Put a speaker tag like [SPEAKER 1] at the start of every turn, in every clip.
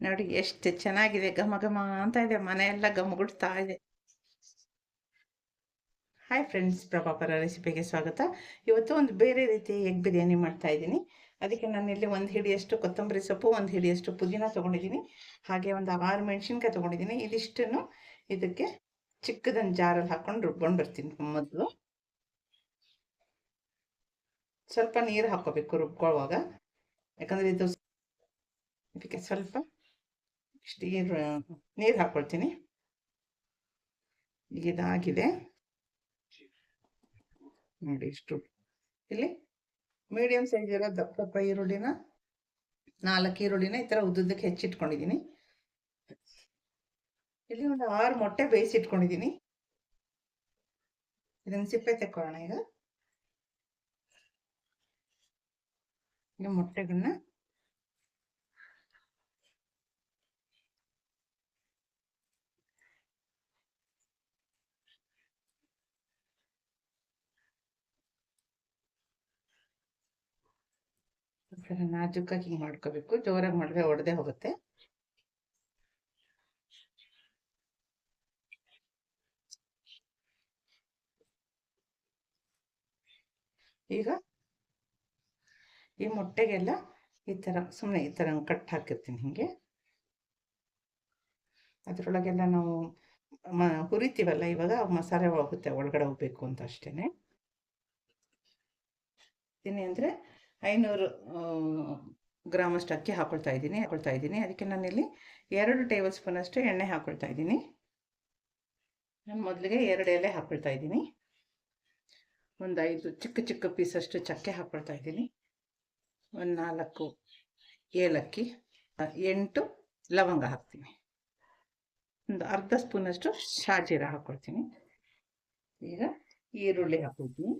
[SPEAKER 1] ನೋಡಿ ಎಷ್ಟು ಚೆನ್ನಾಗಿದೆ, ಘಮ ಘಮ ಅಂತ ಇದೆ, ಮನೆಯೆಲ್ಲ ಘಮಗುಡ್ತಾ ಇದೆ. ಹಾಯ್ ಫ್ರೆಂಡ್ಸ್, ಪ್ರಭಾಕರ ರೆಸಿಪಿಗೆ ಸ್ವಾಗತ. ಇವತ್ತು ಒಂದು ಬೇರೆ ರೀತಿ ಎಗ್ ಬಿರಿಯಾನಿ ಮಾಡ್ತಾ ಇದ್ದೀನಿ. ಅದಕ್ಕೆ ನಾನಿಲ್ಲಿ ಒಂದು ಹಿಡಿಯಷ್ಟು ಕೊತ್ತಂಬರಿ ಸೊಪ್ಪು, ಒಂದು ಹಿಡಿಯಷ್ಟು ಪುದೀನ ತೊಗೊಂಡಿದ್ದೀನಿ. ಹಾಗೆ ಒಂದು 6 ಮೆಣಸಿನ್ಕಾಯಿ ತೊಗೊಂಡಿದ್ದೀನಿ. ಇದಿಷ್ಟನ್ನು ಇದಕ್ಕೆ ಚಿಕ್ಕದೊಂದು ಜಾರಲ್ಲಿ ಹಾಕೊಂಡು ರುಬ್ಕೊಂಡು ಬರ್ತೀನಿ. ಮೊದಲು ಸ್ವಲ್ಪ ನೀರು ಹಾಕೋಬೇಕು ರುಬ್ಕೊಳ್ಳುವಾಗ, ಯಾಕಂದರೆ ಇದಕ್ಕೆ ಸ್ವಲ್ಪ ಇಷ್ಟು ನೀರು ಹಾಕ್ಕೊಳ್ತೀನಿ. ಈಗ ಇದಾಗಿದೆ ನೋಡಿ. ಇಷ್ಟು ಇಲ್ಲಿ ಮೀಡಿಯಂ ಸೈಜ್ ಇರೋ ದಪ್ಪ ಈರುಳ್ಳಿನ 4 ಈರುಳ್ಳಿನ ಈ ಥರ ಉದ್ದುದ್ದಕ್ಕೆ ಹೆಚ್ಚಿಟ್ಕೊಂಡಿದ್ದೀನಿ. ಇಲ್ಲಿ ಒಂದು 6 ಮೊಟ್ಟೆ ಬೇಯಿಸಿಟ್ಕೊಂಡಿದ್ದೀನಿ. ಇದನ್ನು ಸಿಪ್ಪೆ ತೆಕ್ಕೊಳ್ಳೋಣ. ಈಗ ಮೊಟ್ಟೆಗಳನ್ನ ನಾಜೂಕಾಗಿ ಹಿಂಗೆ ಮಾಡ್ಕೋಬೇಕು. ಜೋರಾಗಿ ಮಾಡಿದ್ರೆ ಒಡೆದೇ ಹೋಗುತ್ತೆ. ಈಗ ಈ ಮೊಟ್ಟೆಗೆಲ್ಲ ಈ ಥರ ಸುಮ್ಮನೆ ಈ ಥರ ಕಟ್ ಹಾಕಿರ್ತೀನಿ ಹಿಂಗೆ. ಅದರೊಳಗೆಲ್ಲ ನಾವು ಹುರಿತೀವಲ್ಲ, ಇವಾಗ ಮಸಾಲೆ ಹೋಗುತ್ತೆ ಒಳಗಡೆ ಹೋಗ್ಬೇಕು ಅಂತ ಅಷ್ಟೇನೆ. ಇದನ್ನೇ ಅಂದರೆ 500 ಗ್ರಾಮಷ್ಟು ಅಕ್ಕಿ ಹಾಕೊಳ್ತಾ ಇದ್ದೀನಿ. ಅದಕ್ಕೆ ನಾನಿಲ್ಲಿ 2 ಟೇಬಲ್ ಸ್ಪೂನ್ ಅಷ್ಟು ಎಣ್ಣೆ ಹಾಕೊಳ್ತಾ ಇದ್ದೀನಿ. ನಾನು ಮೊದಲಿಗೆ 2 ಎಲೆ ಹಾಕೊಳ್ತಾ ಇದ್ದೀನಿ. ಒಂದು 5 ಚಿಕ್ಕ ಚಿಕ್ಕ ಪೀಸಷ್ಟು ಚಕ್ಕೆ ಹಾಕೊಳ್ತಾ ಇದ್ದೀನಿ. ಒಂದು 4 ಏಲಕ್ಕಿ, 8 ಲವಂಗ ಹಾಕ್ತೀನಿ. ಒಂದು ಅರ್ಧ ಸ್ಪೂನಷ್ಟು ಶಾಜೀರ ಹಾಕ್ಕೊಳ್ತೀನಿ. ಈಗ ಈರುಳ್ಳಿ ಹಾಕ್ಕೊಳ್ತೀನಿ.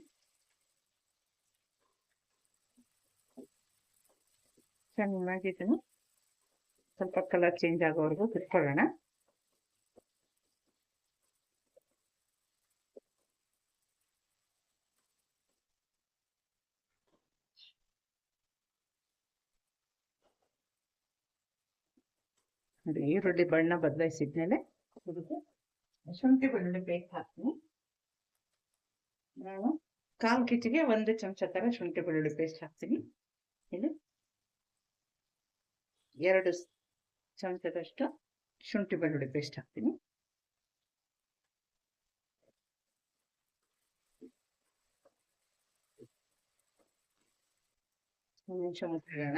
[SPEAKER 1] ಚೆನ್ನಾಗಿ ಇದನ್ನು ಸ್ವಲ್ಪ ಕಲರ್ ಚೇಂಜ್ ಆಗೋವರೆಗೂ ಬಿಟ್ಕೊಳ್ಳೋಣ. ನೋಡಿ, ಈರುಳ್ಳಿ ಬಣ್ಣ ಬದಲಾಯಿಸಿದ್ಮೇಲೆ ಇದಕ್ಕೆ ಶುಂಠಿ ಬೆಳ್ಳುಳ್ಳಿ ಪೇಸ್ಟ್ ಹಾಕ್ತೀನಿ. ನಾನು 1/4 ಕೆಜಿಗೆ 1 ಚಮಚ ಥರ ಶುಂಠಿ ಬೆಳ್ಳುಳ್ಳಿ ಪೇಸ್ಟ್ ಹಾಕ್ತೀನಿ. ಇಲ್ಲಿ 2 ಚಮಚದಷ್ಟು ಶುಂಠಿ ಬೆಳ್ಳುಳ್ಳಿ ಪೇಸ್ಟ್ ಹಾಕ್ತೀನಿ. ಒಂದು ನಿಮಿಷ ಮುಚ್ಚಿಡೋಣ.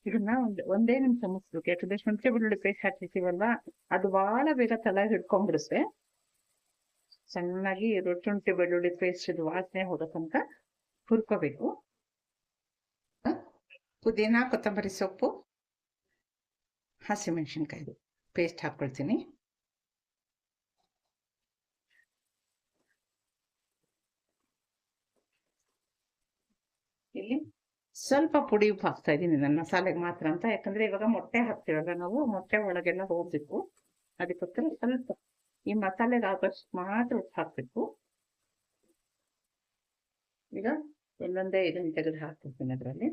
[SPEAKER 1] ಇದನ್ನ ಒಂದೇ ನಿಮಿಷ ಮುಚ್ಬೇಕು. ಯಾಕಂದ್ರೆ ಶುಂಠಿ ಬೆಳ್ಳುಳ್ಳಿ ಪೇಸ್ಟ್ ಹಾಕಿರ್ತೀವಲ್ವ, ಅದು ಬಹಳ ಬೇಗ ತಲೆ ಹಿಡ್ಕೊಂಡ್ಬಿಡುತ್ತೆ. ಚೆನ್ನಾಗಿ ಶುಂಠಿ ಬೆಳ್ಳುಳ್ಳಿ ಪೇಸ್ಟ್ ಇದು ವಾಸನೆ ಹೋಗೋ ತನಕ ಹುರ್ಕೋಬೇಕು. ಪುದೀನ, ಕೊತ್ತಂಬರಿ ಸೊಪ್ಪು, ಹಸಿಮೆಣಸಿನ್ಕಾಯಿ ಪೇಸ್ಟ್ ಹಾಕ್ಕೊಳ್ತೀನಿ. ಇಲ್ಲಿ ಸ್ವಲ್ಪ ಪುಡಿ ಉಪ್ಪು ಹಾಕ್ತಾ ಇದ್ದೀನಿ, ನನ್ನ ಮಸಾಲೆಗೆ ಮಾತ್ರ ಅಂತ. ಯಾಕಂದ್ರೆ ಇವಾಗ ಮೊಟ್ಟೆ ಹಾಕ್ತೀವಲ್ಲ ನಾವು, ಮೊಟ್ಟೆ ಒಳಗೆಲ್ಲ ಹೋಗ್ಬೇಕು. ಅದಕ್ಕೋಸ್ಕರ ಸ್ವಲ್ಪ ಈ ಮಸಾಲೆಗೆ ಆಗೋಷ್ಟು ಮಾತ್ರ ಉಪ್ಪು ಹಾಕ್ಬೇಕು. ಈಗ ಒಂದೊಂದೇ ಇದನ್ನು ತೆಗೆದು ಹಾಕ್ತೀನಿ ಅದರಲ್ಲಿ.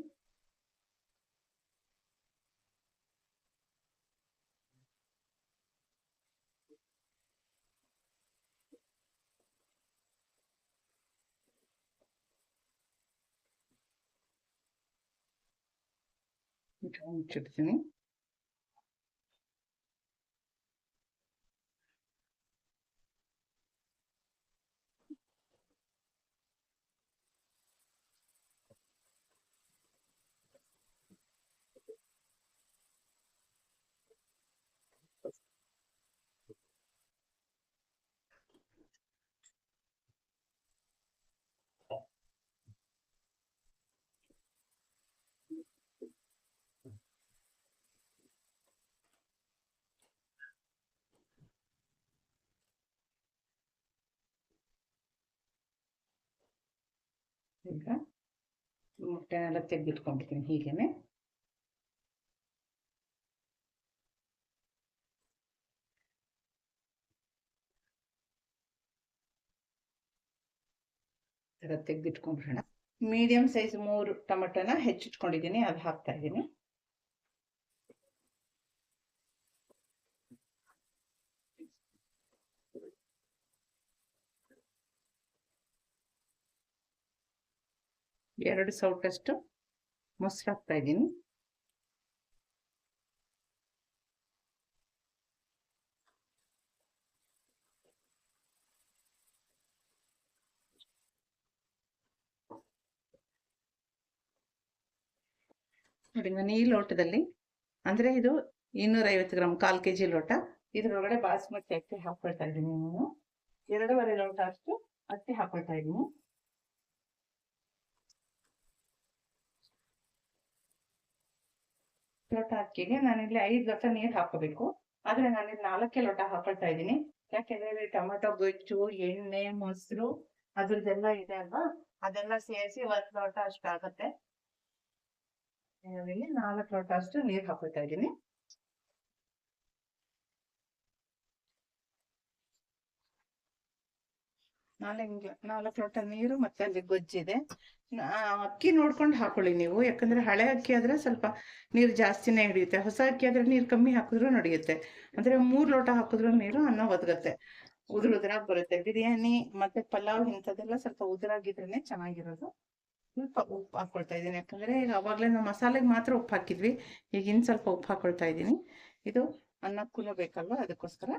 [SPEAKER 1] ಮುಚ್ಚಿಡ್ತೀನಿ. ಈಗ ಮೊಟ್ಟೆನೆಲ್ಲ ತೆಗೆದಿಟ್ಕೊಂಡ್ಬಿಡ್ತೀನಿ ಹೀಗೇನೆ. ತೆಗೆದಿಟ್ಕೊಂಡ್ಬಿಡೋಣ. ಮೀಡಿಯಂ ಸೈಜ್ 3 ಟೊಮೆಟೊನ ಹೆಚ್ಚಿಟ್ಕೊಂಡಿದ್ದೀನಿ, ಅದು ಹಾಕ್ತಾ ಇದ್ದೀನಿ. ಎರಡು ಸೌಟಷ್ಟು ಮೊಸರು ಹಾಕ್ತಾ ಇದ್ದೀನಿ. ನೋಡಿ, ನಾನು ಈ ಲೋಟದಲ್ಲಿ, ಅಂದ್ರೆ ಇದು 250 ಗ್ರಾಮ್, 1/4 kg ಲೋಟ. ಇದ್ರೊಳಗಡೆ ಬಾಸ್ಮತಿ ಅಕ್ಕಿ ಹಾಕೊಳ್ತಾ ಇದ್ದೀನಿ. ನಾನು 2.5 ಲೋಟ ಅಷ್ಟು ಅಕ್ಕಿ ಹಾಕೊಳ್ತಾ ಇದ್ದೀನಿ. ಲೋಟ ಅಕ್ಕಿಗೆ ನಾನಿಲ್ಲಿ 5 ಲೋಟ ನೀರು ಹಾಕೋಬೇಕು. ಆದ್ರೆ ನಾನಿಲ್ಲಿ 4 ಲೋಟ ಹಾಕೊಳ್ತಾ ಇದ್ದೀನಿ. ಯಾಕೆಂದ್ರೆ ಟೊಮೆಟೊ ಗೊಜ್ಜು, ಎಣ್ಣೆ, ಮೊಸರು ಅದ್ರದ್ದೆಲ್ಲ ಇದೆ ಅಲ್ವಾ, ಅದೆಲ್ಲ ಸೇರಿಸಿ 1 ಲೋಟ ಅಷ್ಟು ಆಗತ್ತೆ. ಇಲ್ಲಿ 4 ಲೋಟ ಅಷ್ಟು ನೀರು ಹಾಕೊಳ್ತಾ ಇದ್ದೀನಿ. ನಾಲ್ಕು ಲೋಟ ನೀರು, ಮತ್ತೆ ಅಲ್ಲಿ ಗೊಜ್ಜಿದೆ. ಅಕ್ಕಿ ನೋಡ್ಕೊಂಡು ಹಾಕೊಳ್ಳಿ ನೀವು, ಯಾಕಂದ್ರೆ ಹಳೆ ಅಕ್ಕಿ ಆದ್ರೆ ಸ್ವಲ್ಪ ನೀರು ಜಾಸ್ತಿನೇ ಹಿಡಿಯುತ್ತೆ. ಹೊಸ ಅಕ್ಕಿ ಆದ್ರೆ ನೀರು ಕಮ್ಮಿ ಹಾಕಿದ್ರು ನಡೆಯುತ್ತೆ. ಅಂದ್ರೆ 3 ಲೋಟ ಹಾಕಿದ್ರು ನೀರು ಅನ್ನ ಒದಗತ್ತೆ, ಉದುರಾಗಿ ಬರುತ್ತೆ. ಬಿರಿಯಾನಿ ಮತ್ತೆ ಪಲಾವ್ ಇಂಥದ್ದೆಲ್ಲ ಸ್ವಲ್ಪ ಉದುರಾಗಿದ್ರೇನೆ ಚೆನ್ನಾಗಿರೋದು. ಸ್ವಲ್ಪ ಉಪ್ಪು ಹಾಕೊಳ್ತಾ ಇದ್ದೀನಿ, ಯಾಕಂದ್ರೆ ಈಗ ಅವಾಗಲೇ ನಾವು ಮಸಾಲೆಗೆ ಮಾತ್ರ ಉಪ್ಪು ಹಾಕಿದ್ವಿ. ಈಗ ಇನ್ನು ಸ್ವಲ್ಪ ಉಪ್ಪು ಹಾಕೊಳ್ತಾ ಇದ್ದೀನಿ. ಇದು ಅನ್ನಕ್ಕೂ ಬೇಕಲ್ವಾ, ಅದಕ್ಕೋಸ್ಕರ.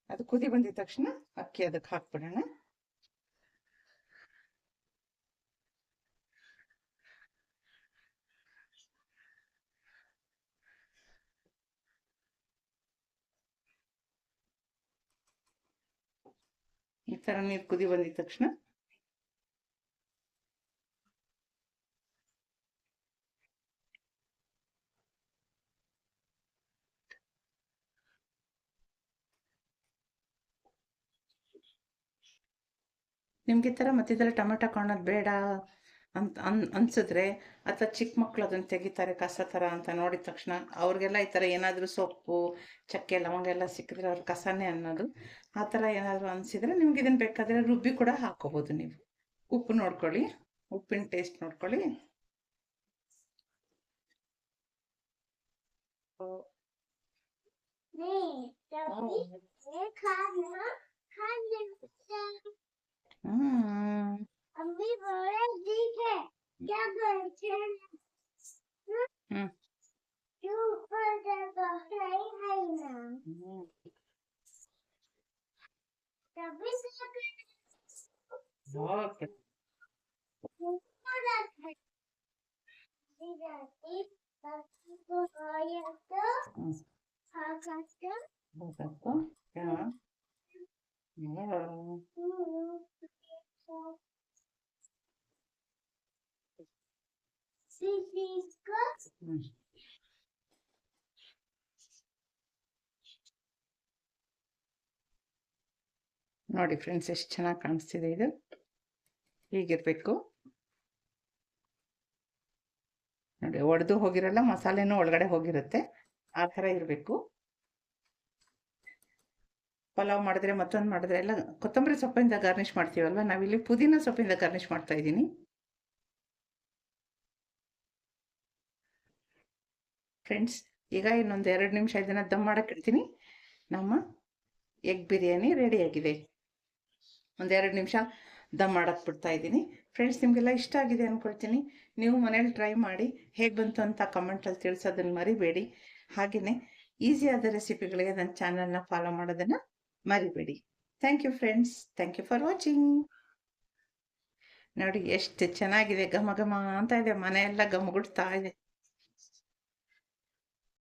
[SPEAKER 1] ಅದು ಕುದಿ ಬಂದಿದ ತಕ್ಷಣ ಅಕ್ಕಿ ಅದಕ್ಕೆ ಹಾಕ್ಬಿಡೋಣ. ಈ ತರ ನೀರು ಕುದಿ ಬಂದಿದ ತಕ್ಷಣ ನಿಮ್ಗೆ ಈ ಥರ ಮತ್ತಿದೆಲ್ಲ ಟೊಮೆಟೊ ಕಾಣೋದು ಬೇಡ ಅಂತ ಅನ್ಸಿದ್ರೆ, ಅಥವಾ ಚಿಕ್ಕ ಮಕ್ಳು ಅದನ್ನು ತೆಗಿತಾರೆ ಕಸ ಥರ ಅಂತ ನೋಡಿದ ತಕ್ಷಣ, ಅವ್ರಿಗೆಲ್ಲ ಈ ಥರ ಏನಾದರೂ ಸೊಪ್ಪು, ಚಕ್ಕೆ, ಲವಂಗ ಎಲ್ಲ ಸಿಕ್ಕಿದ್ರೆ ಅವ್ರ ಕಸನೇ ಅನ್ನೋದು. ಆ ಥರ ಏನಾದರೂ ಅನಿಸಿದ್ರೆ ನಿಮ್ಗೆ ಇದನ್ನು ಬೇಕಾದರೆ ರುಬ್ಬಿ ಕೂಡ ಹಾಕೋಬೋದು ನೀವು. ಉಪ್ಪು ನೋಡ್ಕೊಳ್ಳಿ, ಉಪ್ಪಿನ ಟೇಸ್ಟ್ ನೋಡ್ಕೊಳ್ಳಿ. अम्मी बोले ठीक है क्या करते हैं क्यों ऊपर जाता है ना तभी से ओके ऊपर जाता है जाती तो आया तो आकाश तो क्या ನೋಡಿ ಫ್ರೆಂಡ್ಸ್, ಎಷ್ಟು ಚೆನ್ನಾಗಿ ಕಾಣಿಸ್ತಿದೆ. ಇದು ಹೀಗಿರ್ಬೇಕು ನೋಡಿ, ಒಡೆದು ಹೋಗಿರಲ್ಲ, ಮಸಾಲೆನೂ ಒಳಗಡೆ ಹೋಗಿರುತ್ತೆ, ಆ ಥರ ಇರಬೇಕು. ಪಲಾವ್ ಮಾಡಿದ್ರೆ, ಮತ್ತೊಂದು ಮಾಡಿದ್ರೆ ಎಲ್ಲ ಕೊತ್ತಂಬರಿ ಸೊಪ್ಪಿಂದ ಗಾರ್ನಿಷ್ ಮಾಡ್ತೀವಲ್ವ, ನಾವಿಲ್ಲಿ ಪುದೀನ ಸೊಪ್ಪಿಂದ ಗಾರ್ನಿಷ್ ಮಾಡ್ತಾ ಇದ್ದೀನಿ. ಫ್ರೆಂಡ್ಸ್, ಈಗ ಇನ್ನೊಂದು 2 ನಿಮಿಷ ಇದನ್ನು ದಮ್ ಮಾಡಕ್ಕೆ ಇಡ್ತೀನಿ. ನಮ್ಮ ಎಗ್ ಬಿರಿಯಾನಿ ರೆಡಿಯಾಗಿದೆ. ಒಂದು 2 ನಿಮಿಷ ದಮ್ ಮಾಡಕ್ಕೆ ಬಿಡ್ತಾ ಇದ್ದೀನಿ. ಫ್ರೆಂಡ್ಸ್, ನಿಮಗೆಲ್ಲ ಇಷ್ಟ ಆಗಿದೆ ಅಂದ್ಕೊಳ್ತೀನಿ. ನೀವು ಮನೇಲಿ ಟ್ರೈ ಮಾಡಿ ಹೇಗೆ ಬಂತು ಅಂತ ಕಮೆಂಟಲ್ಲಿ ತಿಳಿಸೋದನ್ನು ಮರಿಬೇಡಿ. ಹಾಗೆಯೇ ಈಸಿಯಾದ ರೆಸಿಪಿಗಳಿಗೆ ನನ್ನ ಚಾನಲ್ನ ಫಾಲೋ ಮಾಡೋದನ್ನು ಮರಿಬೇಡಿ. Thank you friends, thank you for watching. ನೋಡಿ ಎಷ್ಟು ಚೆನ್ನಾಗಿದೆ, ಘಮ ಘಮ ಅಂತ ಇದೆ, ಮನೆಯೆಲ್ಲ ಘಮಗುಡ್ತಾ ಇದೆ.